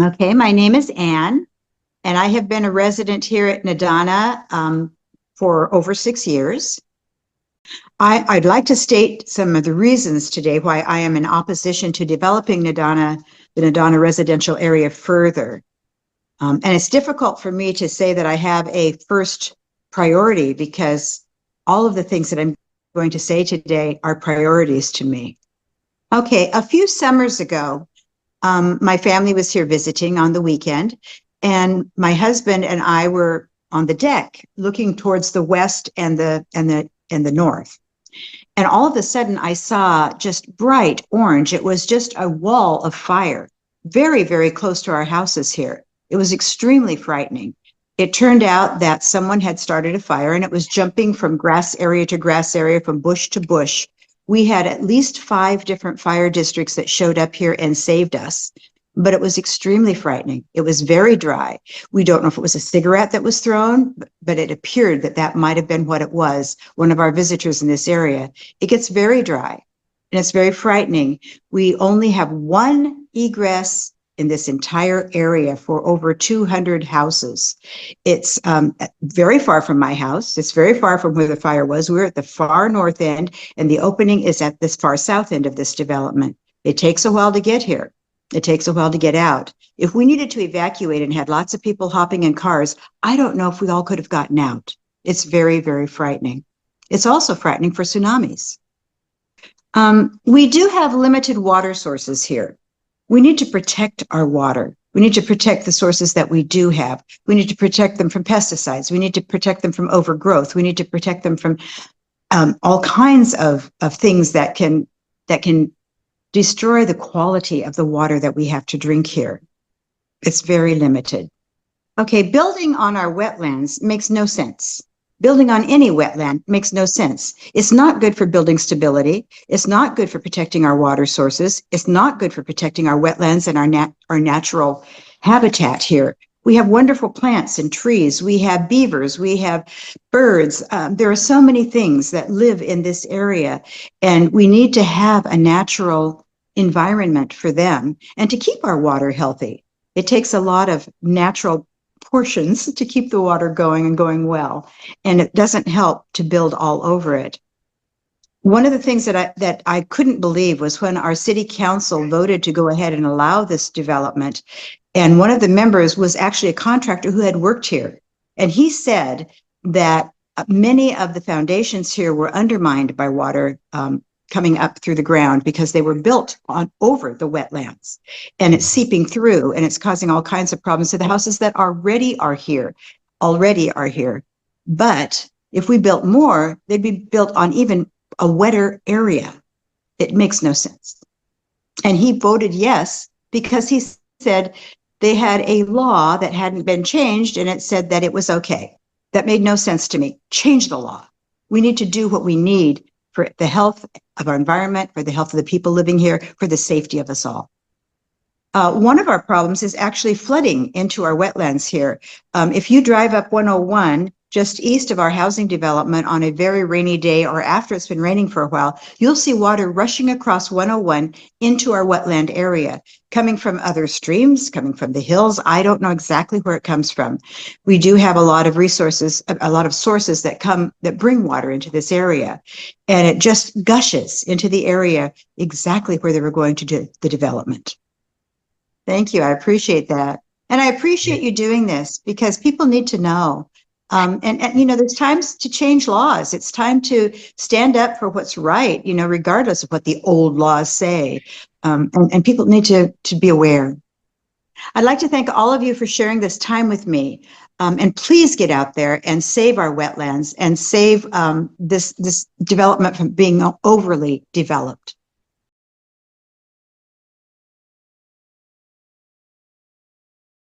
Okay, my name is Anne, and I have been a resident here at NEDONNA for over 6 years. I'd like to state some of the reasons today why I am in opposition to developing the NEDONNA residential area further. And it's difficult for me to say that I have a first priority because all of the things that I'm going to say today are priorities to me. Okay, a few summers ago, my family was here visiting on the weekend, and my husband and I were on the deck looking towards the west and the north. And all of a sudden I saw just bright orange. It was just a wall of fire, very, very close to our houses here. It was extremely frightening. It turned out that someone had started a fire and it was jumping from grass area to grass area, from bush to bush. We had at least 5 different fire districts that showed up here and saved us, but it was extremely frightening. It was very dry. We don't know if it was a cigarette that was thrown, but it appeared that that might have been what it was, one of our visitors in this area. It gets very dry and it's very frightening. We only have one egress in this entire area for over 200 houses. It's very far from my house. It's very far from where the fire was. We're at the far north end, and the opening is at this far south end of this development. It takes a while to get here. It takes a while to get out. If we needed to evacuate and had lots of people hopping in cars, I don't know if we all could have gotten out. It's very, very frightening. It's also frightening for tsunamis. We do have limited water sources here. We need to protect our water. We need to protect the sources that we do have. We need to protect them from pesticides. We need to protect them from overgrowth. We need to protect them from all kinds of things that can destroy the quality of the water that we have to drink here. It's very limited. Okay, building on our wetlands makes no sense. Building on any wetland makes no sense. It's not good for building stability. It's not good for protecting our water sources. It's not good for protecting our wetlands and our natural habitat here. We have wonderful plants and trees. We have beavers. We have birds. There are so many things that live in this area, and we need to have a natural environment for them and to keep our water healthy. It takes a lot of natural portions to keep the water going and going well, and it doesn't help to build all over it. One of the things that I couldn't believe was when our city council voted to go ahead and allow this development, and one of the members was actually a contractor who had worked here, and he said that many of the foundations here were undermined by water coming up through the ground because they were built over the wetlands, and it's seeping through and it's causing all kinds of problems to the houses that already are here. But if we built more, they'd be built on even a wetter area. It makes no sense. And he voted yes because he said they had a law that hadn't been changed and it said that it was okay. That made no sense to me. Change the law. We need to do what we need for the health of our environment, for the health of the people living here, for the safety of us all. One of our problems is actually flooding into our wetlands here. If you drive up 101, just east of our housing development on a very rainy day or after it's been raining for a while, you'll see water rushing across 101 into our wetland area, coming from other streams, coming from the hills. I don't know exactly where it comes from. We do have a lot of resources, a lot of sources that bring water into this area, and it just gushes into the area exactly where they were going to do the development. Thank you. I appreciate that. And I appreciate you doing this because people need to know. And you know, there's times to change laws. It's time to stand up for what's right, you know, regardless of what the old laws say. And people need to be aware. I'd like to thank all of you for sharing this time with me. And please get out there and save our wetlands and save this development from being overly developed.